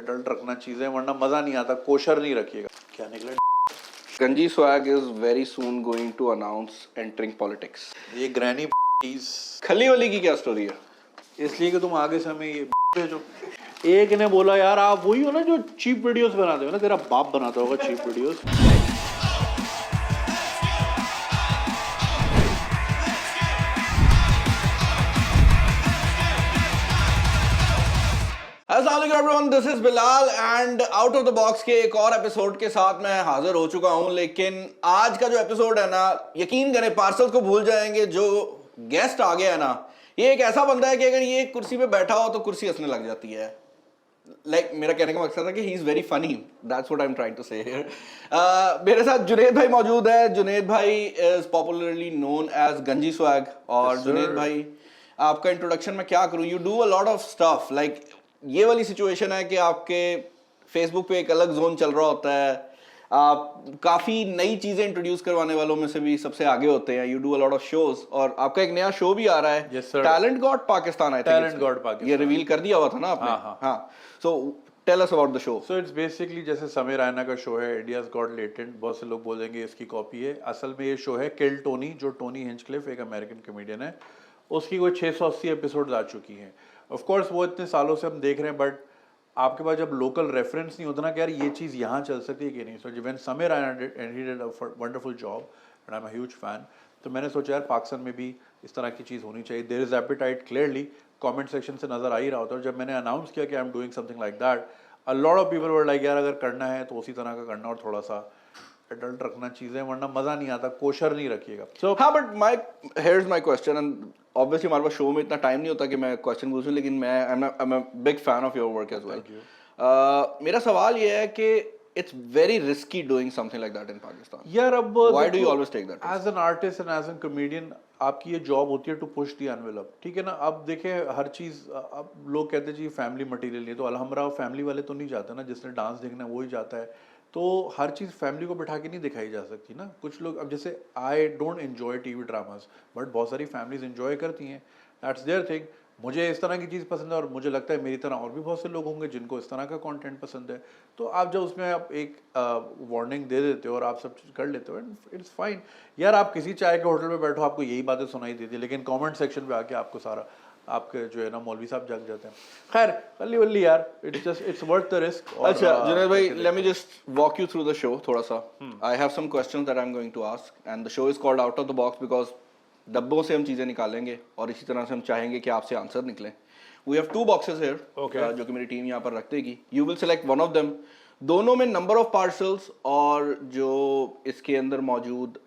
Adult रखना चीजें, वरना मजा नहीं आता। कोशर नहीं रखिएगा। क्या निकला? Ganji Swag is very soon going to announce entering politics. ये ग्रैनी खली वाली की क्या स्टोरी है? इसलिए कि तुम आगे से हमें ये भेजो। एक ने बोला यार आप वही हो ना जो चीप वीडियोस बनाते हो ना, तेरा बाप बनाता होगा चीप वीडियोस। अस्सलाम वालेकुम everyone, this is Bilal and out of the box के एक और एपिसोड के साथ मैं हाजिर हो चुका हूं। लेकिन आज का जो एपिसोड है ना, यकीन करें पार्सल को भूल जाएंगे। जो गेस्ट आ गया है ना, ये एक ऐसा बंदा है कि अगर ये कुर्सी पे बैठा हो तो कुर्सी हंसने लग जाती है। मेरा कहने का मकसद है कि he is very funny, that's what I am trying to say here. मेरे साथ जुनेद भाई मौजूद है। जुनेद भाई is popularly known as Ganji swag. और जुनेद भाई, आपका इंट्रोडक्शन मैं क्या करूं? You do a lot of stuff. Like ये वाली सिचुएशन है कि आपके फेसबुक पे एक अलग जोन चल रहा होता है। आप काफी नई चीजें इंट्रोड्यूस करवाने वालों में से भी सबसे आगे होते हैं। You do a lot of shows और आपका एक नया शो भी आ रहा है, talent god Pakistan. I think talent god Pakistan ये रिवील कर दिया हुआ था ना आपने? हाँ। So tell us about the show. So it's basically जैसे समय रैना का शो है इंडियाज गॉट लेटेंट, बहुत से लोग बोलेंगे इसकी कॉपी है। असल में ये शो है किल टोनी, जो टोनी हिंचक्लिफ एक अमेरिकन कॉमेडियन है, उसकी कोई 680 एपिसोड आ चुकी हैं। ऑफ कोर्स वो इतने सालों से हम देख रहे हैं, बट आपके पास जब लोकल रेफरेंस नहीं होता ना कि यार ये चीज़ यहाँ चल सकती है कि नहीं। सो व्हेन समय Raina did and he did a wonderful job and I am a huge fan, तो मैंने सोचा यार पाकिस्तान में भी इस तरह की चीज़ होनी चाहिए। There is appetite, clearly comment section से नजर आ ही रहा होता है। और जब मैंने अनाउंस किया कि I am doing something like that, a lot of people were like यार अगर करना है तो उसी तरह का करना और थोड़ा सा एडल्ट रखना चीजें, वरना मजा नहीं आता। कोशर नहीं रखिएगा। So, हाँ, but my here's my question and obviously हमारे पास शो में इतना टाइम नहीं होता कि मैं क्वेश्चन पूछूं, लेकिन मैं I am a big fan of your work as well. मेरा सवाल ये है कि it's very risky doing something like that in Pakistan. यार अब why do you always take that? As an artist and as an comedian आपकी ये job होती है टू पुश द एनवेलप, ठीक है ना। अब देखें हर चीज़, अब लोग कहते हैं जी फैमिली मटेरियल नहीं, तो अलहमरा फैमिली वाले तो नहीं जाते ना, जिसने डांस देखना है वो ही जाता है। तो हर चीज़ फैमिली को बिठा के नहीं दिखाई जा सकती ना। कुछ लोग, अब जैसे I don't enjoy TV dramas, but बहुत सारी फैमिलीज एंजॉय करती हैं, दैट्स देयर थिंग। मुझे इस तरह की चीज़ पसंद है और मुझे लगता है मेरी तरह और भी बहुत से लोग होंगे जिनको इस तरह का कंटेंट पसंद है। तो आप जब उसमें आप एक वार्निंग दे देते हो और आप सब चीज़ कर लेते हो, इट्स फाइन। यार आप किसी चाय के होटल में बैठो, आपको यही बातें सुनाई देती है, लेकिन कमेंट सेक्शन पे आके आपको सारा आपके जो है ना मौलवी साहब जग जाते हैं। खैर कल्ली वल्ली यार, इट्स वर्थ द रिस्क। अच्छा जुनैद भाई, let me just walk you through the show थोड़ा सा। I have some questions that I am going to ask and the show is called out of the box because डब्बों से हम चीजें निकालेंगे और इसी तरह से हम चाहेंगे कि आपसे आंसर निकले। वी हैव 2 बॉक्सेस हियर, जो कि मेरी टीम यहाँ पर रख देगी। You will select one of them. दोनों में नंबर ऑफ पार्सल्स और जो इसके अंदर मौजूद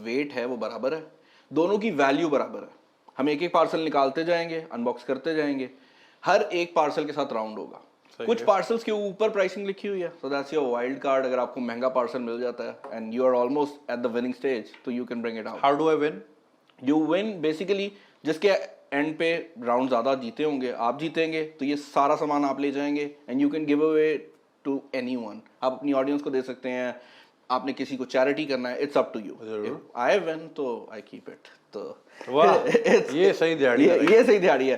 वेट है वो बराबर है। दोनों की वैल्यू बराबर है। हम एक एक पार्सल निकालते जाएंगे, अनबॉक्स करते जाएंगे। हर एक पार्सल के साथ राउंड होगा। कुछ पार्सल्स के ऊपर प्राइसिंग लिखी हुई है, so that's your wild card. अगर आपको महंगा पार्सल मिल जाता है and you are almost at the winning stage, तो you can bring it out. How do I win? You win basically जिसके एंड पे राउंड ज्यादा जीते होंगे, आप जीतेंगे, तो ये सारा सामान आप ले जाएंगे and you can give away to anyone. आप अपनी ऑडियंस को दे सकते हैं, आपने किसी को चैरिटी करना है, it's up to you. I win तो आई कीप इट। तो वाह, ये सही दिहाड़ी है। ये सही दिहाड़ी है।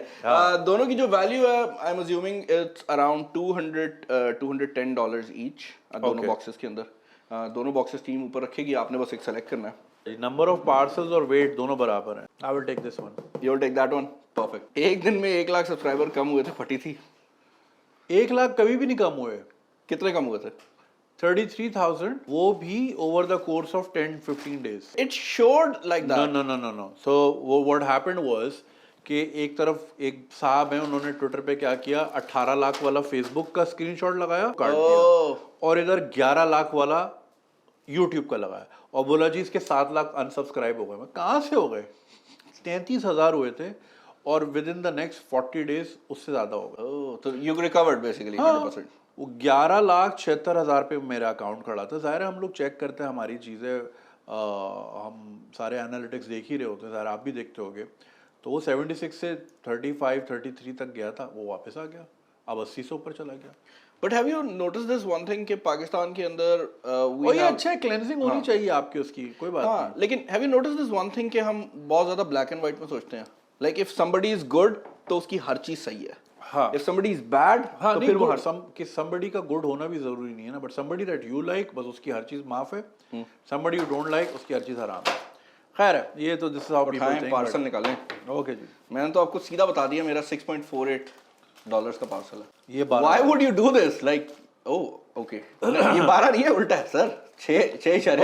दोनों की जो वैल्यू है, I am assuming it's around $210 each दोनों बॉक्सेस के अंदर। दोनों बॉक्सेस टीम ऊपर रखेगी, आपने बस एक सेलेक्ट करना है। नंबर ऑफ पार्सल्स और वेट दोनों बराबर हैं। I will take this one. You will take that one, perfect. एक दिन में 1 लाख सब्सक्राइबर कम हुए थे, फटी थी। 1 लाख कभी भी नहीं कम हुए। कितने कम हुए थे? 33,000, वो भी over the course of 10-15 days। It showed like that. No. So what happened was कि एक तरफ एक साहब हैं, उन्होंने ट्विटर पे क्या किया, 18 लाख वाला फेसबुक का स्क्रीनशॉट लगाया, काट दिया, और इधर 11 लाख वाला यूट्यूब का लगाया और बोला जी इसके 7 लाख अनसब्सक्राइब हो गए। मैं कहाँ से हो गए? 33,000 हुए थे और with in the next 40 days उससे ज्यादा हो गए। तो you recovered basically 100%। वो 11,76,000 पे मेरा अकाउंट खड़ा था। ज़ाहिर है हम लोग चेक करते हैं हमारी चीज़ें, हम सारे एनालिटिक्स देख ही रहे होते हैं, ज़ाहिर आप भी देखते होगे। तो वो 76 से 35-33 तक गया था, वो वापस आ गया, अब 80 से ऊपर चला गया। But have you notice this one thing कि पाकिस्तान के अंदर ये अच्छा है, क्लेंजिंग होनी चाहिए आपकी, उसकी कोई बात नहीं। लेकिन have you notice this one thing कि हम बहुत ज़्यादा ब्लैक एंड व्हाइट में सोचते हैं। Like if somebody is good तो उसकी हर चीज़ सही है। हाँ। इफ समबडी इज बैड हाँ तो नहीं फिर वो कि somebody का गुड होना भी जरूरी नहीं है ना, but somebody that you like बस उसकी हर चीज माफ है, somebody you don't like उसकी हर चीज हराम है। खैर है, ये तो दिस इज हाउ पीपल उठाएं थिंक। पार्सल निकालें। ओके जी, मैंने तो आपको सीधा बता दिया मेरा $6.48 का पार्सल है। ये 12 why would you do this like okay ये 12 नहीं है, उल्टा है सर, 6 इशारे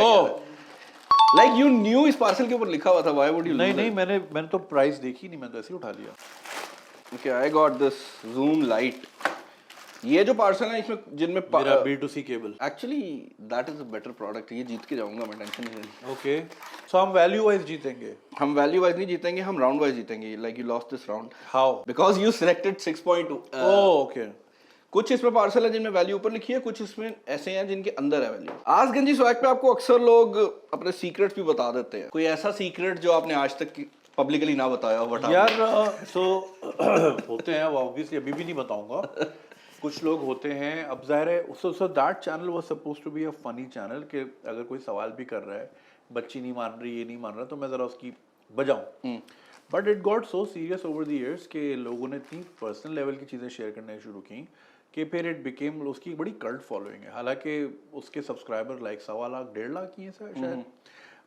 लाइक यू न्यू इस पार्सल के ऊपर लिखा हुआ था, व्हाई वुड यू नहीं नहीं, मैंने तो प्राइस देखी नहीं, मैंने तो ऐसे ही उठा लिया। Okay I got this zoom light. ये जो पार्सल है इसमें जिनमें मेरा B2C cable. Actually that is a better product, ये जीत के जाऊंगा मैं, टेंशन नहीं लेनी। ओके, सो हम वैल्यू वाइज जीतेंगे। हम वैल्यू वाइज नहीं जीतेंगे, हम राउंड वाइज जीतेंगे। Like you lost this round how? Because you selected 6.2। Okay, कुछ इसमें पार्सल है जिनमें वैल्यू ऊपर लिखी है, कुछ इसमें ऐसे हैं जिनके अंदर है वैल्यू। आज गंजी स्वैग पे आपको अक्सर लोग अपने सीक्रेट्स भी बता देते हैं। कोई ऐसा सीक्रेट जो आपने आज तक पब्लिकली ना बताया हो? यार सो होते हैं, वो ऑब्वियसली अभी भी नहीं बताऊंगा। कुछ लोग होते हैं, अब जाहिर है, so that channel was supposed to be a funny channel, कि अगर कोई सवाल भी कर रहा है, बच्ची नहीं मान रही, ये नहीं मान रहा, तो मैं जरा उसकी बजाऊं। But it got so serious over the years कि लोगों ने इतनी पर्सनल लेवल की चीज़ें शेयर करना शुरू की कि फिर इट बिकेम, उसकी बड़ी कल्ट फॉलोइंग है। हालांकि उसके सब्सक्राइबर लाइक 1.25 लाख 1.5 लाख की हैं शायद,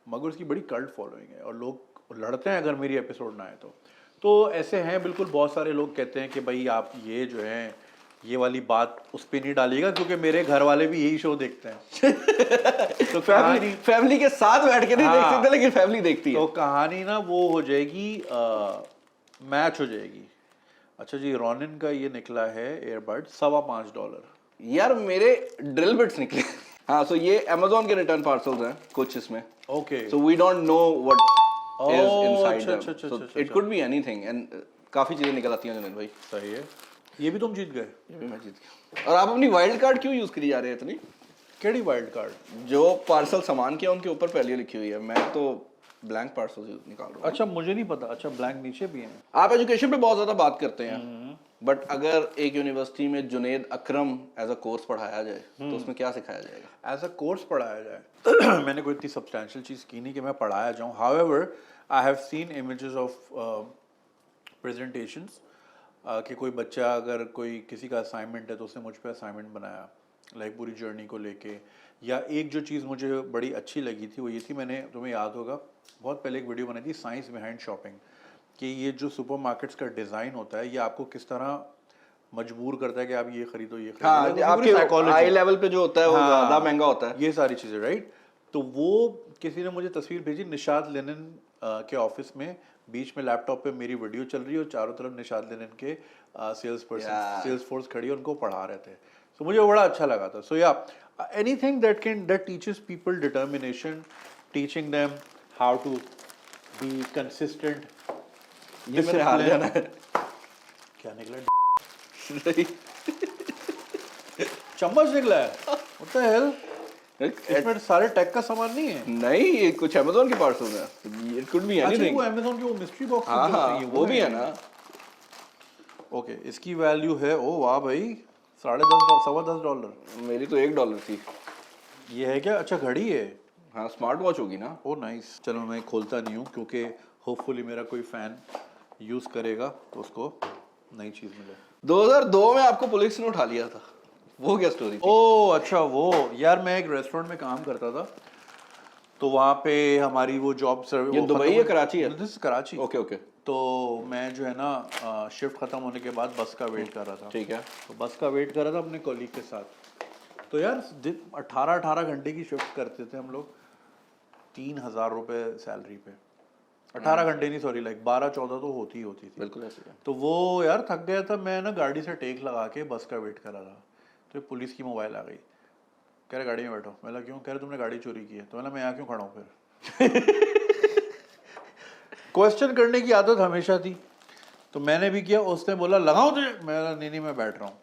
मगर उसकी बड़ी कल्ट फॉलोइंग है और लोग लड़ते हैं अगर मेरी एपिसोड ना आए तो ऐसे हैं बिल्कुल। बहुत सारे लोग कहते हैं कि भाई आप ये जो है ये वाली बात उस पर नहीं डालिएगा, क्योंकि मेरे घर वाले भी यही शो देखते हैं। तो फैमिली के साथ बैठ के नहीं देख सकते, लेकिन फैमिली देखती है। तो कहानी ना वो हो जाएगी, मैच हो जाएगी। अच्छा जी, रोनिन का ये निकला है एयरबड $5.25। यार मेरे ड्रिल बिट्स निकले। हाँ, सो ये Amazon के रिटर्न पार्सल्स हैं कुछ इसमें। Okay, so we don't know what is inside अच्छा, देम, अच्छा, सो अच्छा, it could be anything and काफी चीजें निकल आती हैं जुनेद भाई। सही है, ये भी तुम जीत गए। ये भी मैं जीत गया। और आप अपनी वाइल्ड कार्ड क्यों यूज करी जा रहे हैं इतनी? केड़ी वाइल्ड कार्ड? जो पार्सल सामान के उनके ऊपर पहले लिखी हुई है, मैं तो ब्लैंक पार्सल निकाल रहा हूँ। अच्छा, मुझे नहीं पता। अच्छा, ब्लैंक नीचे भी है। आप एजुकेशन पे बहुत ज्यादा बात करते हैं, बट अगर एक यूनिवर्सिटी में जुनेद अकरम एज अ कोर्स पढ़ाया जाए तो उसमें क्या सिखाया जाएगा? एज अ कोर्स पढ़ाया जाए मैंने कोई इतनी सब्सटैंशियल चीज़ की नहीं कि मैं पढ़ाया जाऊँ। However I have seen images of presentations कि कोई बच्चा, अगर कोई किसी का असाइनमेंट है तो उसने मुझ पे असाइनमेंट बनाया, लाइक पूरी जर्नी को लेके। या एक जो चीज़ मुझे बड़ी अच्छी लगी थी वो ये थी, मैंने, तुम्हें याद होगा, बहुत पहले एक वीडियो बनाई थी, साइंस बिहाइंड शॉपिंग, कि ये जो सुपरमार्केट्स का डिज़ाइन होता है ये आपको किस तरह मजबूर करता है कि आप ये खरीदो, ये खरीदो। हाँ, आपके हाई लेवल पे जो होता है वो ज्यादा महंगा होता है, ये सारी चीज़ें, राइट। तो वो किसी ने मुझे तस्वीर भेजी, निशात लेनिन के ऑफिस में, बीच में लैपटॉप पे मेरी वीडियो चल रही है और चारों तरफ निशात लेनिन के सेल्स फोर्स खड़ी है, उनको पढ़ा रहे थे। सो मुझे बड़ा अच्छा लगा था। सो या anything that teaches people determination, teaching them how to be consistent. ये मेरे हार जाना है। क्या निकला? चम्मच निकला है। What the hell? इसमें सारे टेक का सामान नहीं है। नहीं, ये कुछ Amazon के पार्सल है। It could be anything। वो Amazon की वो मिस्ट्री बॉक्स हाँ हाँ, वो भी है ना। ओके, इसकी वैल्यू है, ओ वाह भाई, $10.5 मेरी तो $1 थी। ये है क्या? अच्छा, घड़ी है। हाँ, स्मार्ट वॉच होगी ना। ओ नाइस। चलो, मैं खोलता नहीं हूँ क्योंकि होपफुली मेरा कोई फैन यूज करेगा तो उसको नई चीज मिले। 2002 में आपको पुलिस ने उठा लिया था, वो क्या स्टोरी थी? ओ अच्छा, वो यार मैं एक रेस्टोरेंट में काम करता था, तो वहाँ पे हमारी वो जॉब सर्विस। ये दुबई या कराची है? दिस कराची। Okay okay. तो मैं जो है ना शिफ्ट खत्म होने के बाद बस का वेट कर रहा था। ठीक है। तो बस का वेट कर रहा था अपने कॉलीग के साथ। तो यार 18 घंटे की शिफ्ट करते थे हम लोग, 3,000 रुपए सैलरी पे। 18 घंटे नहीं, सॉरी, लाइक 12-14 तो होती थी। बिल्कुल ऐसे है। तो वो यार थक गया था, मैं ना गाड़ी से टेक लगा के बस का वेट कर रहा था, तो पुलिस की मोबाइल आ गई, कह रहे गाड़ी में बैठो। मैं क्यों? कह रहे तुमने गाड़ी चोरी की है। तो मैं यहाँ क्यों खड़ा हूँ फिर? क्वेश्चन करने की आदत हमेशा थी, तो मैंने भी किया। उसने बोला लगाओ तुझे, मैं नहीं मैं बैठ रहा हूँ।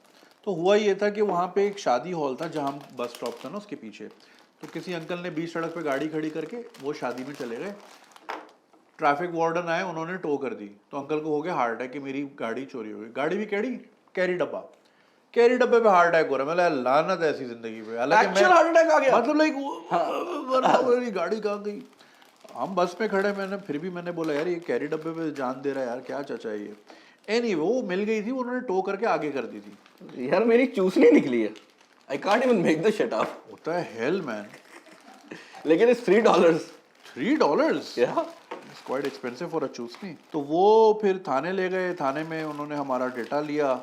तो हुआ ये था कि वहाँ पे एक शादी हॉल था जहाँ बस स्टॉप था ना उसके पीछे, तो किसी अंकल ने बीच सड़क पे गाड़ी खड़ी करके वो शादी में चले गए। ट्रैफिक वार्डन आए, उन्होंने टो कर दी, तो अंकल को हो गया हार्ट अटैक कि मेरी गाड़ी चोरी हो गई। गाड़ी भी कैरी डब्बा, कैरी डब्बे पे हार्ट अटैक हो रहा है। मैं लानत ऐसी जिंदगी पे। हालांकि हार्ट अटैक आ गया, मतलब लाइक मेरी गाड़ी कहाँ गई। हम बस में खड़े, मैंने फिर भी मैंने बोला यार ये कैरी डब्बे पे जान दे रहा है यार, क्या चाचा है ये। एनी वो मिल गई थी, उन्होंने टो करके आगे कर दी थी। यार मेरी चूसनी निकली है, I can't even make the shit up. होता है हेल मैन। लेकिन इट्स $3। $3 या it's quite expensive for a चूसनी। तो वो फिर थाने ले गए, थाने में उन्होंने हमारा डेटा लिया।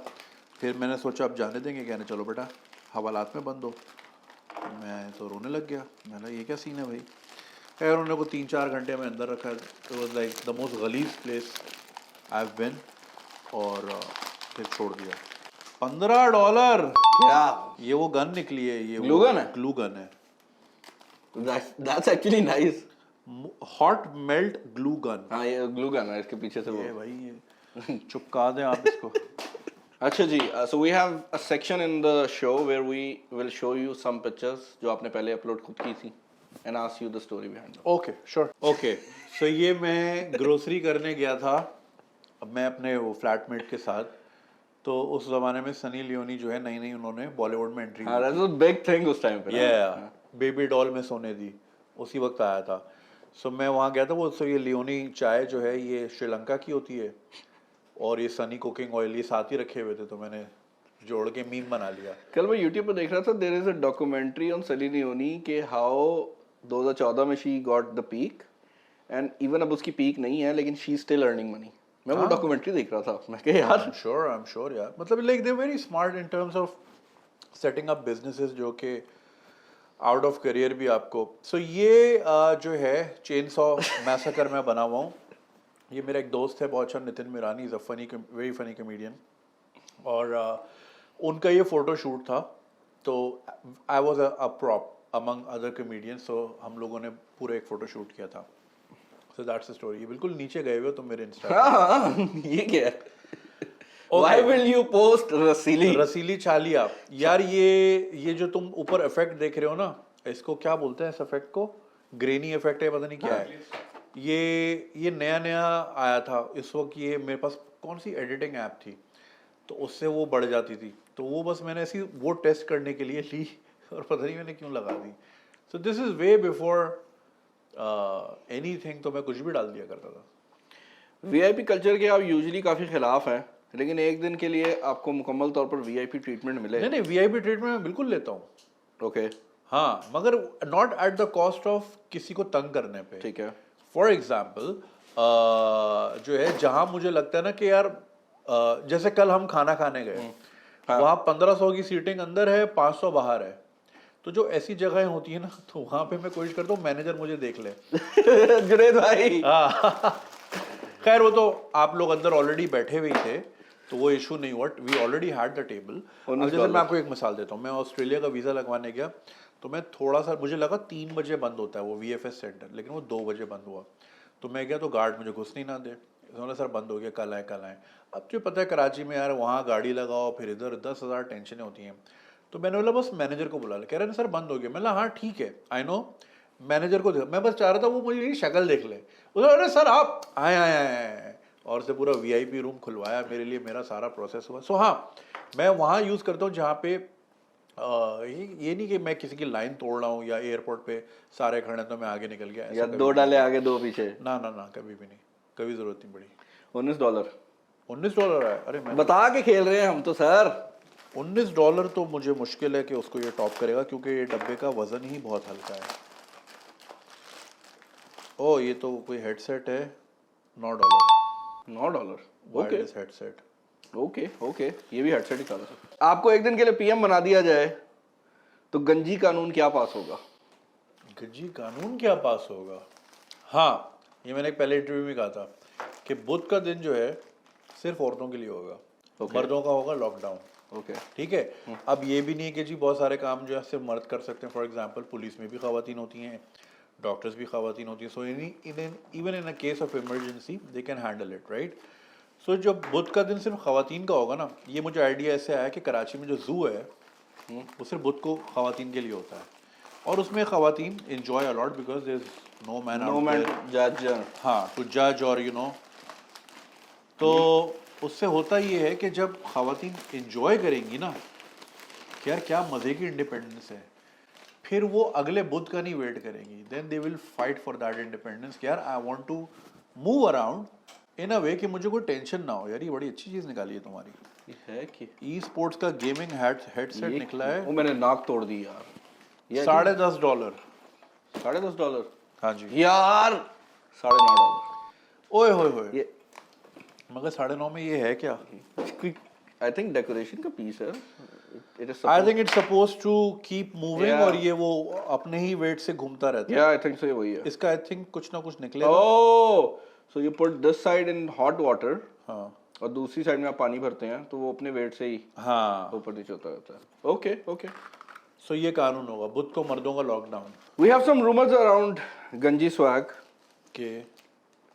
फिर मैंने सोचा अब जाने देंगे, कहने चलो बेटा हवालात में बंद हो। मैं तो रोने लग गया, मैंने ये क्या सीन है भाई। खैर उन्होंने को 3-4 घंटे में अंदर रखा। It was like the most गलीज प्लेस आई हैव बीन। और फिर छोड़ दिया। $15। क्या ये वो गन निकली है, ये Glue gun है? ग्लू गन है, that's actually nice. Hot melt glue gun. हाँ ये ग्लू गन है, इसके पीछे से ये वो। भाई ये चुपका दें आप इसको। अच्छा जी, so we have a section in the show where we will show you some pictures जो आपने पहले अपलोड खुद की थी and ask you the story behind. Okay sure. Okay so ये मैं ग्रोसरी करने गया था, अब मैं अपने वो फ्लैटमेट के साथ। तो उस जमाने में सनी लियोनी जो है नई नई उन्होंने बॉलीवुड में एंट्री हाँ दैट्स अ बिग थिंग उस टाइम पे ना। ये बेबी डॉल में सोने दी, उसी वक्त आया था। सो मैं वहाँ गया था। वो सो ये लियोनी चाय जो है ये श्रीलंका की होती है, और ये सनी कुकिंग ऑयल ये साथ ही रखे हुए थे, तो मैंने जोड़ के मीम बना लिया। कल मैं YouTube पे देख रहा था, there is a documentary on Sunny Leone के हाउ 2014 में she got the peak and even अब उसकी पीक नहीं है लेकिन शी स्टिल अर्निंग मनी। मैं वो डॉक्यूमेंट्री देख रहा था, मैं कहा यार आई एम श्योर यार, मतलब like they very smart in terms of setting up businesses जो कि आउट ऑफ करियर भी आपको। सो ये जो है चेन सॉ मैसेकर मैं बना हुआ हूँ। ये मेरा एक दोस्त है बहुत अच्छा, Nitin Mirani, is a funny very funny comedian. और उनका ये फोटो शूट था, तो I was a prop among other comedians. So हम लोगों ने पूरा एक फोटो शूट किया था। So that's the story. ये बिल्कुल नीचे गए हुए हो तुम मेरे इंस्टाग्राम। हाँ ये क्या है? Why will you post रसीली? रसीली छालिया यार, ये जो तुम ऊपर इफेक्ट देख रहे हो ना, इसको क्या बोलते हैं इस इफेक्ट को? ग्रेनी इफेक्ट है, पता नहीं क्या है। ये नया नया आया था इस वक्त। ये मेरे पास कौन सी एडिटिंग ऐप थी, तो उससे वो बढ़ जाती थी, तो वो बस मैंने ऐसी वो टेस्ट करने के लिए ली, और पता नहीं मैंने क्यों लगा दी। So this is way before anything, तो मैं कुछ भी डाल दिया करता था। वीआईपी कल्चर के आप यूजुअली काफी खिलाफ हैं, लेकिन एक दिन के लिए आपको मुकम्मल तौर पर वीआईपी ट्रीटमेंट मिले। नहीं वीआईपी ट्रीटमेंट मैं बिल्कुल लेता हूँ। ओके हाँ, मगर not at the cost of किसी को तंग करने पे। ठीक है। फॉर एग्जाम्पल जो है जहाँ मुझे लगता है ना कि यार जैसे कल हम खाना खाने गए, वहाँ 1500 की सीटिंग अंदर है, 500 बाहर है। तो जो ऐसी जगहें होती है ना, तो वहाँ पे मैं कोशिश करता हूँ मैनेजर मुझे देख ले। जुनेद भाई खैर वो तो आप लोग अंदर ऑलरेडी बैठे हुए थे, तो वो इशू नहीं हुआ। We already had the table. अब जैसे मैं आपको एक मिसाल देता हूँ, मैं ऑस्ट्रेलिया का वीज़ा लगवाने गया, तो मैं थोड़ा सा, मुझे लगा 3 बजे बंद होता है वो VFS सेंटर, लेकिन वो 2 बजे बंद हुआ। तो मैं गया तो गार्ड मुझे घुसने ना दे, उन्होंने सर बंद हो गया, कल आए कल आए। अब जो पता है कराची में यार, वहाँ गाड़ी लगाओ, फिर इधर 10,000 टेंशनें होती हैं। तो मैंने बोला बस मैनेजर को बुला ले, कह रहे सर बंद हो गया। मैं बोला हाँ ठीक है, आई नो। मैनेजर को मैं बस चाह रहा था वो मुझे शक्ल देख ले। बोला अरे सर आप आए, और से पूरा VIP रूम खुलवाया मेरे लिए, मेरा सारा प्रोसेस हुआ। सो हाँ, मैं वहाँ यूज़ करता हूँ जहाँ पे ये नहीं कि मैं किसी की लाइन तोड़ रहा हूँ, या एयरपोर्ट पे सारे खड़े तो मैं आगे निकल गया, या 2 डाले आगे 2 पीछे। ना कभी भी नहीं, कभी जरूरत नहीं पड़ी। $19 $19 है? अरे मैं बता के खेल रहे हैं हम तो सर। $19 तो मुझे मुश्किल है कि उसको ये टॉप करेगा, क्योंकि ये डब्बे का वजन ही बहुत हल्का है। ओ ये तो कोई हेडसेट है, $9। $9 ओके वायरलेस हेडसेट। ओके ये भी हेडसेट ही था। आपको एक दिन के लिए PM बना दिया जाए तो गंजी कानून क्या पास होगा? गंजी कानून क्या पास होगा? हाँ, ये मैंने एक पहले इंटरव्यू में कहा था कि बुध का दिन जो है सिर्फ औरतों के लिए होगा, मर्दों का होगा लॉकडाउन। ओके ठीक है। अब ये भी नहीं है कि जी बहुत सारे काम जो है सिर्फ मर्द कर सकते हैं। फॉर एग्जांपल पुलिस में भी खवातीन होती हैं, डॉक्टर्स भी खवातीन होती हैं। So even in a case of emergency they can handle it, right. So जब बुध का दिन सिर्फ खवातीन का होगा ना, ये मुझे आइडिया ऐसे आया कि कराची में जो जू है वो सिर्फ बुध को खवातीन के लिए होता है, और उसमें खवातीन enjoy a lot because there's no man out there, जज। हाँ, to judge और you know। तो उससे होता ये है कि जब खवातीन enjoy करेंगी ना कि यार क्या मज़े की इंडिपेंडेंस है, फिर वो अगले बुध का नहीं वेट करेंगी, then they will fight for that independence कि यार I want to move around इन अ वे कि मुझे कोई टेंशन ना हो। यार ये बड़ी अच्छी चीज निकाली है तुम्हारी। ये है कि ई स्पोर्ट्स का गेमिंग हेडसेट ये निकला है वो मैंने नाक तोड़ दी यार। ये $10.5। $10.5। हाँ जी। यार $9.5। ओए होए होए, ये मगर 9.5 में ये है क्या? आई थिंक डेकोरेशन का पीस है। It is I think it's suppose to keep moving, Yeah. और ये वो अपने ही वेट से घूमता रहता है। या आई थिंक सो ये वही है। इसका आई थिंक कुछ ना कुछ निकलेगा। Oh so you put this side in hot water हाँ और दूसरी साइड में आप पानी भरते हैं तो वो अपने वेट से ही हाँ, ऊपर नीचे होता रहता है। Okay okay. सो ये कानून होगा, बुध को मर्दों का lockdown. We have some rumours around Ganji swag के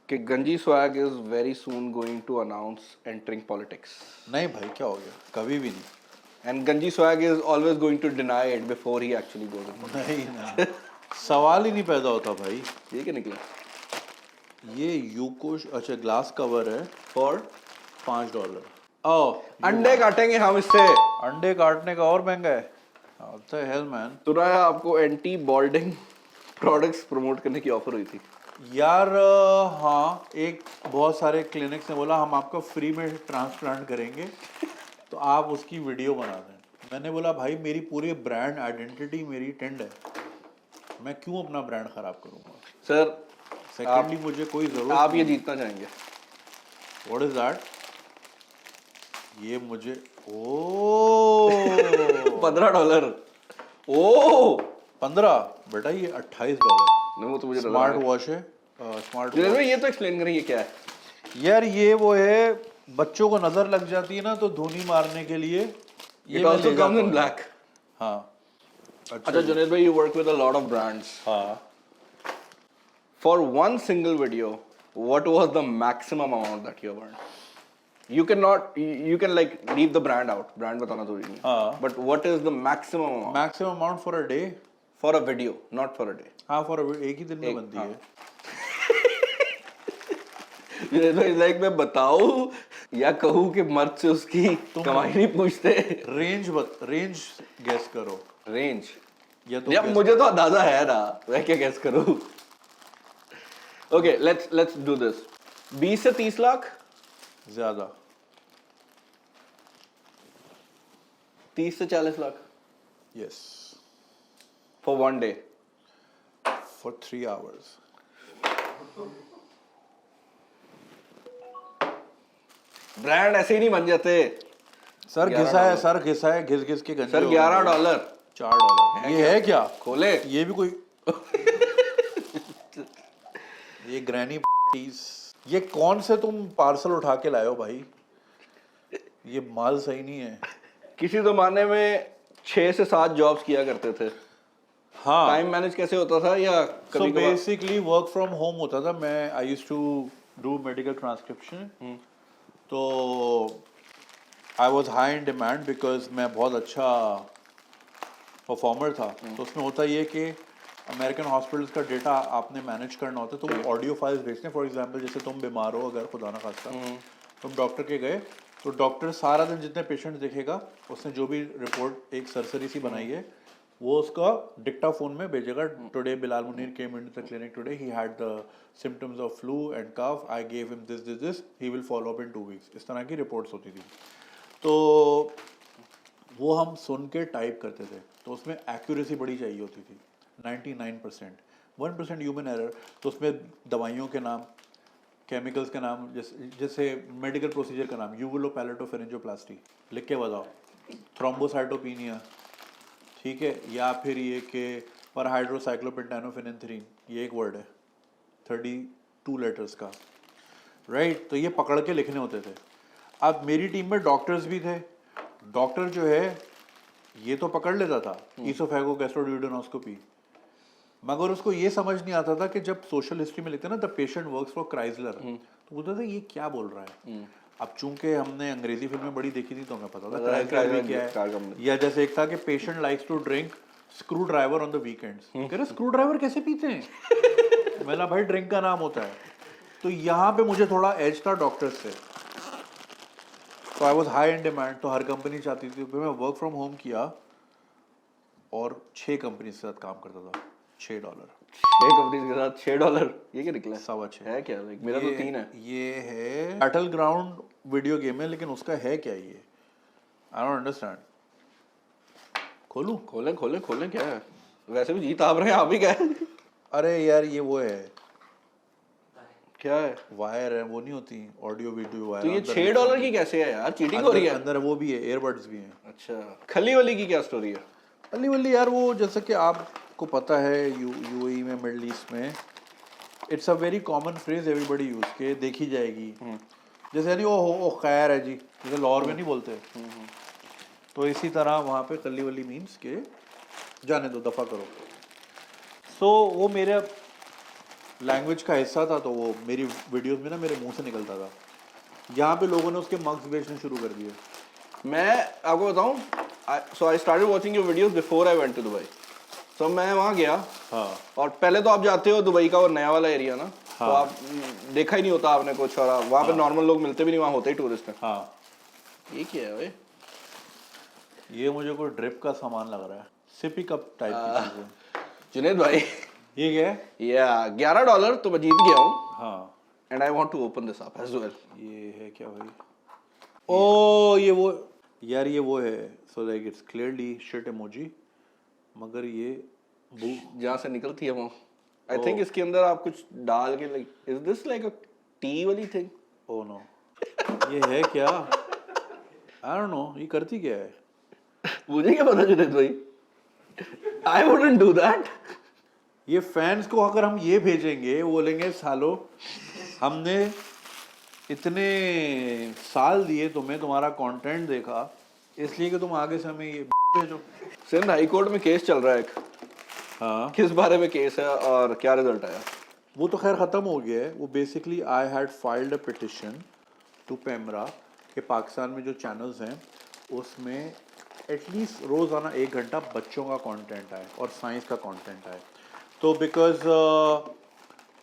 कि Ganji swag is very soon going to announce entering politics नहीं भाई, क्या हो गया? कभी भी नहीं। And Ganji swag is always going to deny it before he actually goes in. नहीं नहीं, सवाल ही नहीं पैदा होता भाई। ये क्या निकला? ये यूको, अच्छा ग्लास कवर है फॉर $5। ओ, अंडे काटेंगे हम इससे। अंडे काटने का और महंगा है। What the hell man? सुना है आपको एंटी बॉल्डिंग प्रोडक्ट्स प्रमोट करने की ऑफर हुई थी। यार हाँ, एक बहुत सारे क्लिनिक्स ने बोला हम आपका फ्री में ट्रांसप्लांट करेंगे तो आप उसकी वीडियो बना दें। मैंने बोला भाई मेरी पूरी ब्रांड आइडेंटिटी मेरी टेंड है, मैं क्यों अपना ब्रांड खराब करूंगा? सर सेकेंडली मुझे कोई जरूरत आप ये जीतना चाहेंगे। What is that? ये मुझे ओ $15। ओ 15 बेटा, ये $28। नहीं वो तो मुझे स्मार्ट वॉच है, स्मार्ट जिनेश भाई ये तो एक्सप्लेन करें ये क्या है। यार ये वो है, बच्चों को नजर लग जाती है ना तो धुनी मारने के लिए ये इट मैं आल्सो ले कम्स जाता इन हूँ। ब्लैक। हाँ अच्छा जुनेद भाई you work with a lot of brands. हाँ, for one single video what was the maximum amount that you earn? You cannot, you can like leave the brand out. Brand बताना जरूरी नहीं। हाँ। But what is the maximum amount maximum amount for a day. for a video, not for a day? हाँ for एक ही दिन में बनती हाँ। है। जुनेद भाई लाइक मैं बताऊं या कहूं कि मर्द से उसकी कमाई नहीं पूछते। रेंज गेस करो। रेंज या तो या guess- मुझे तो अंदाजा है ना, मैं क्या गेस करूं। Okay let's do this. 20 से 30 लाख, ज्यादा 30 से 40 lakh yes, for one day. For 3 hours. Brand ऐसे ही नहीं बन जाते सर $11 घिसा है, सर घिसा है, घिस घिस के गंजे सर। हो गए। $11 $4 ये है क्या? खोले। ये भी कोई ये ग्रैनी ये कौन से तुम पार्सल उठा के लाए हो भाई? ये माल सही नहीं है। किसी जमाने में 6 से 7 जॉब्स किया करते थे। हाँ, टाइम मैनेज कैसे होता था या सो कभी कभार बेसिकली वर्क फ्रॉम होम होता था। मैं I used to do medical transcription, तो I was high in demand because मैं बहुत अच्छा परफॉर्मर था। तो उसमें होता ये कि अमेरिकन हॉस्पिटल्स का डेटा आपने मैनेज करना होता है, तो वो ऑडियो फाइल्स भेजते हैं। फॉर एग्जांपल जैसे तुम बीमार हो, अगर खुदा ना खास्ता तुम डॉक्टर के गए, तो डॉक्टर सारा दिन जितने पेशेंट देखेगा उसने जो भी रिपोर्ट एक सरसरी सी बनाई है वो उसका डिक्टाफोन में भेजेगा। Today Bilal Munir came into the clinic today, he had the symptoms of flu and cough, I gave him this, he will follow up in 2 weeks. इस तरह की रिपोर्ट्स होती थी। तो वो हम सुन के टाइप करते थे, तो उसमें एक्यूरेसी बड़ी चाहिए होती थी। 99%, 1% ह्यूमन एरर। तो उसमें दवाइयों के नाम, केमिकल्स के नाम, जैसे मेडिकल प्रोसीजर का नाम यूवुलोपैलेटोफेरिंजियोप्लास्टी लिख के बताओ, थ्रोम्बोसाइटोपिनिया, ठीक है, या फिर ये कि परहाइड्रोसाइक्लोपेंटानोफेनेंथ्रीन, ये एक वर्ड है 32 लेटर्स का, राइट। तो ये पकड़ के लिखने होते थे। अब मेरी टीम में डॉक्टर्स भी थे। डॉक्टर जो है ये तो पकड़ लेता था ईसोफेगो गैस्ट्रोड्यूडेनोस्कोपी, मगर उसको ये समझ नहीं आता था कि जब सोशल हिस्ट्री में लिखते हैं ना the patient works for Chrysler, तो बोलता था ये क्या बोल रहा है। अब चूंकि हमने अंग्रेजी फिल्में बड़ी देखी थी तो हमें पता था क्राइसलर भी क्या है। या जैसे एक था कि patient likes to drink screwdriver on the weekends, कह रहे स्क्रू ड्राइवर कैसे पीते हैं? मैंने भाई ड्रिंक का नाम होता है। तो यहाँ पे मुझे थोड़ा एज था डॉक्टर्स से, तो I was high in demand. तो हर कंपनी चाहती थी। फिर मैं वर्क फ्रॉम होम किया और 6 कंपनी के साथ काम करता था। $6 6 कंपनीज के साथ $6 ये क्या निकला है? $6.25 है क्या? लाइक मेरा तो 3 है। ये है बैटल ग्राउंड वीडियो गेम है, लेकिन उसका है क्या ये? I don't understand. खोलूं? खोलें खोलें खोलें, क्या है? वैसे भी जीत आप रहे हैं, आप ही क्या है? अरे यार ये वो है, क्या है? वायर है, वो नहीं होती ऑडियो वीडियो वायर। तो ये $6 की कैसे है यार? चीटिंग हो रही है। अंदर वो भी है, एयरबड्स भी हैं। अच्छा, खली वाली की क्या स्टोरी है? अली वली यार, वो जैसे कि आपको पता है यूएई में, मिडल ईस्ट में, it's a very common phrase everybody use के देखी जाएगी। जैसे नहीं ओ खैर है जी, जैसे लाहौर में नहीं बोलते, तो इसी तरह वहाँ पे कली वली मीन्स के जाने दो, दफा करो। सो वो मेरे लैंग्वेज का हिस्सा था, तो वो मेरी वीडियोस में ना मेरे मुंह से निकलता था। यहाँ पे लोगों ने उसके मग्स बेचने शुरू कर दिए। मैं आपको बताऊं, so I started watching your videos before I went to Dubai. तो मैं वहाँ गया, हाँ, और पहले तो आप जाते हो दुबई का वो नया वाला एरिया ना, तो हाँ। आप देखा ही नहीं होता आपने कुछ, और वहाँ पे नॉर्मल लोग मिलते भी नहीं, वहाँ होते ही टूरिस्ट हैं। हाँ, ये क्या है भाई? ये मुझे कोई ड्रिप का सामान लग रहा है, सिपी कप टाइप की चीज़ है। जुनेद भाई, ये क्या है? या $11 तो मैं जीत गया हूँ, हाँ, and I want to open this up as well. ये है क्या भाई? ओ ये वो यार, ये वो है। So like it's clearly shit emoji, मगर ये जहाँ से निकलती है वो, आई थिंक इसके अंदर आप कुछ डाल के, like is this like a T वाली थिंग? ओ नो, ये है क्या? आई डोंट नो, ये करती क्या है? मुझे क्या पता जुनेद भाई, आई वुडंट डू दैट। ये फैंस को अगर हम ये भेजेंगे, वो बोलेंगे सालो हमने इतने साल दिए तुम्हें, तुम्हारा कंटेंट देखा, इसलिए कि तुम आगे से हमें ये भेजो। सिंध हाई कोर्ट में केस चल रहा है एक। हाँ, किस बारे में केस है और क्या रिजल्ट आया? वो तो खैर ख़त्म हो गया है। वो basically I had filed a petition to PEMRA कि पाकिस्तान में जो चैनल्स हैं उसमें एटलीस्ट रोज़ाना 1 घंटा बच्चों का कंटेंट आए और साइंस का कंटेंट आए। तो बिकॉज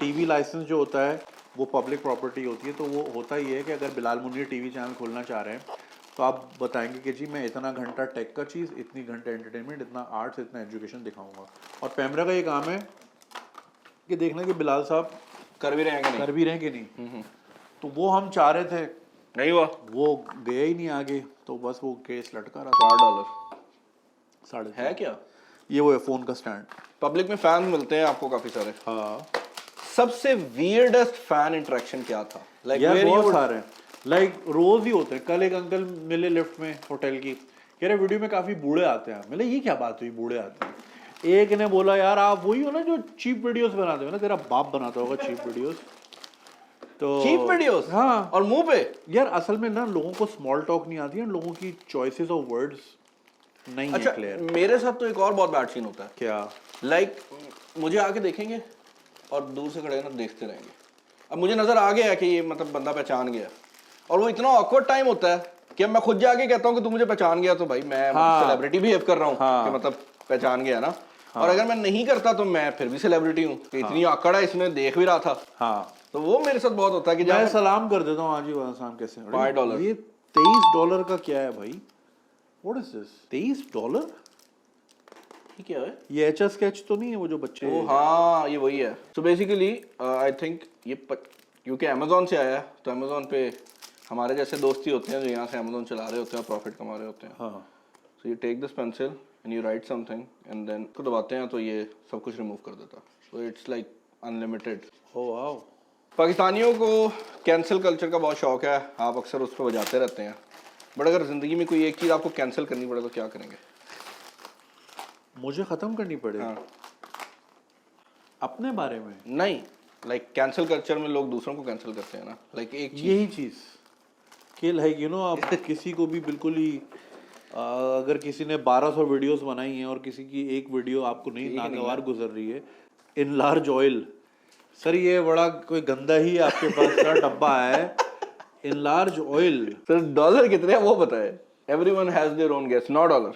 टीवी लाइसेंस जो होता है वो पब्लिक प्रॉपर्टी होती है, तो वो होता ही है कि अगर बिलाल मुनीर टीवी चैनल खोलना चाह रहे हैं तो आप बताएंगे कि जी मैं इतना घंटा टेक का चीज़, इतनी घंटे एंटरटेनमेंट, इतना आर्ट्स, इतना एजुकेशन दिखाऊंगा। और पेमरा का ये काम है कि देखना कि बिलाल साहब कर भी रहे हैं कि नहीं? कर भी रहे हैं कि नहीं। तो वो हम चाह रहे थे, नहीं हुआ। वो गया ही नहीं आगे, तो बस वो केस लटका रहा था। $4 साढ़े है क्या? ये वो है फ़ोन का स्टैंड। पब्लिक में फैन मिलते हैं आपको काफी सारे। हाँ सबसे वियर्डेस्ट फैन इंटरेक्शन क्या था? लाइक यार बहुत सारे हैं, लाइक रोज ही होते हैं। कल एक अंकल मिले लिफ्ट में होटल की, कह रहे वीडियो में काफी बूढ़े आते हैं। मैंने ये क्या बात हुई बूढ़े आते हैं? एक ने बोला यार आप वही हो ना जो चीप वीडियोस बनाते हो ना, तेरा बाप बनाता होगा चीप वीडियोस। तो चीप वीडियोस, हाँ, और मुंह पे। यार असल में ना लोगों को स्मॉल टॉक नहीं आती है, लोगों की चॉइसेस ऑफ वर्ड्स नहीं अच्छा, है क्लियर। मेरे साथ तो एक और बहुत बैड सीन होता है। क्या? लाइक मुझे आके देखेंगे और दूर से खड़े ना देखते रहेंगे। अब मुझे नजर आ गया कि ये मतलब बंदा पहचान गया, और वो इतना ऑकवर्ड टाइम होता है कि अब मैं खुद जाके कहता हूँ कि तू मुझे पहचान गया, तो भाई मैं सेलिब्रिटी बिहेव कर रहा हूँ कि मतलब पहचान गया ना। और अगर मैं नहीं करता तो मैं फिर भी सेलिब्रिटी हूँ कि इतनी आकड़ है, इसमें देख भी रहा था। हाँ, तो वो मेरे साथ बहुत होता है कि मैं सलाम कर देता हूँ आज ही सलाम कैसे। $5 ये $23 का क्या है भाई? What is this? $23? क्या है ये एच स्केच तो नहीं है वो जो बच्चे? ओ हाँ, ये वही है। तो बेसिकली आई थिंक ये क्योंकि अमेजोन से आया है, तो अमेजोन पे हमारे जैसे दोस्त ही होते हैं जो यहाँ से अमेजोन चला रहे होते हैं, प्रॉफिट कमा रहे होते हैं। हाँ, so you take this pencil and you write something and then को दबाते हैं तो ये सब कुछ रिमूव कर देता है। So it's like unlimited. Oh wow. पाकिस्तानियों को कैंसिल कल्चर का बहुत शौक है, आप अक्सर उस पर बजाते रहते हैं। बट अगर ज़िंदगी में कोई एक चीज़ आपको कैंसिल करनी पड़े तो क्या करेंगे? मुझे खत्म करनी पड़ेगी? हाँ। अपने बारे में नहीं, लाइक कैंसिल कल्चर में लोग दूसरों को कैंसिल करते हैं ना, लाइक एक चीज़। यही चीज कि लाइक यू नो आप किसी को भी बिल्कुल ही अगर किसी ने 1200 वीडियोस बनाई हैं और किसी की एक वीडियो आपको नहीं नागवार गुजर रही है, इन लार्ज ऑयल, सर ये बड़ा कोई गंदा ही आपके पास का डब्बा है, in large oil. Sir dollar कितने हैं वो बताए? Everyone has their own guess. $9।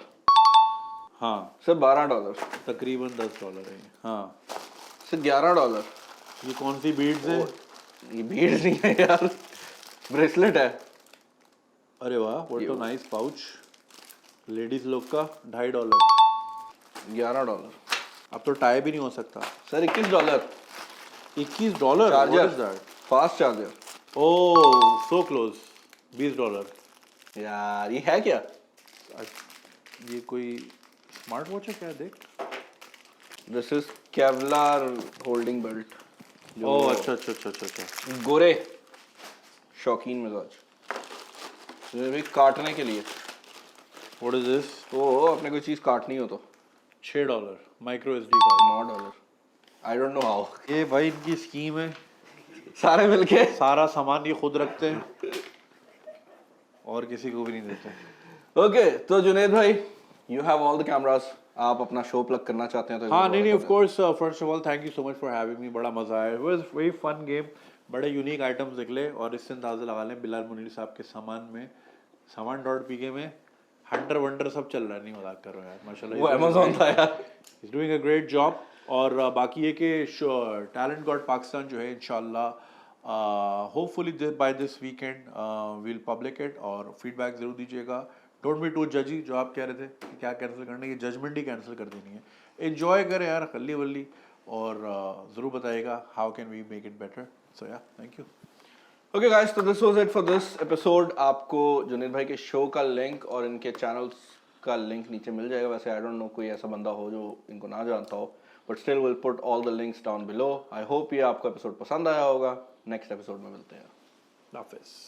हाँ सर $12। तकरीबन $10 है। हाँ सर $11। ये कौन सी बीड्स है? ये बीड्स नहीं है यार, ब्रेसलेट है। अरे वाह, what a nice pouch. Ladies लोग का $2.5। $11। अब तो टाई भी नहीं हो सकता। Sir $21 $21 charger, What is that? Fast charger. Oh so close. $20 यार ये है क्या? ये कोई स्मार्ट वॉच है क्या? देख। This is Kevlar holding belt. Oh अच्छा अच्छा अच्छा अच्छा अच्छा। गोरे शौकीन मिजाज, ये भी काटने के लिए। What is this? ओ अपने कोई चीज काटनी हो तो। $6 micro SD card. $9 I don't know how. ये भाई इनकी स्कीम है, सारे मिलके। सारा सामान ये खुद रखते हैं और किसी को भी नहीं देते। ओके तो जुनेद भाई, you have all the cameras, आप अपना शो प्लग करना चाहते हैं तो हाँ नहीं of course first of all thank you so much for having me, बड़ा मजा आया, it was very fun game, बड़े यूनिक आइटम्स निकले और इससे अंदाजा लगा लें बिलाल मुनीर साहब के सामान .pk में हंटर वंटर सब चल रहा है। नहीं मजाक कर रहा यार, माशाल्लाह वो अमेज़न था यार। Is doing a great job. और बाकी ये कि टैलेंट गॉड पाकिस्तान जो है इंशाल्लाह hopefully by this weekend will public it और फीडबैक ज़रूर दीजिएगा। डोंट बी टू जजी, जो आप कह रहे थे कि क्या कैंसिल करना है, ये जजमेंट ही कैंसिल कर देनी है। एंजॉय करें यार खल्ली वल्ली और ज़रूर बताइएगा how can we make it better. So yeah thank you. Okay guys, तो this was it for this episode. आपको जुनेद भाई के शो का लिंक और इनके चैनल्स का लिंक नीचे मिल जाएगा। वैसे आई डोंट नो कोई ऐसा बंदा हो जो इनको ना जानता हो, but still will put all the links down below. I hope ये आपको एपिसोड पसंद आया होगा। नेक्स्ट एपिसोड में मिलते हैं। हाफिज़।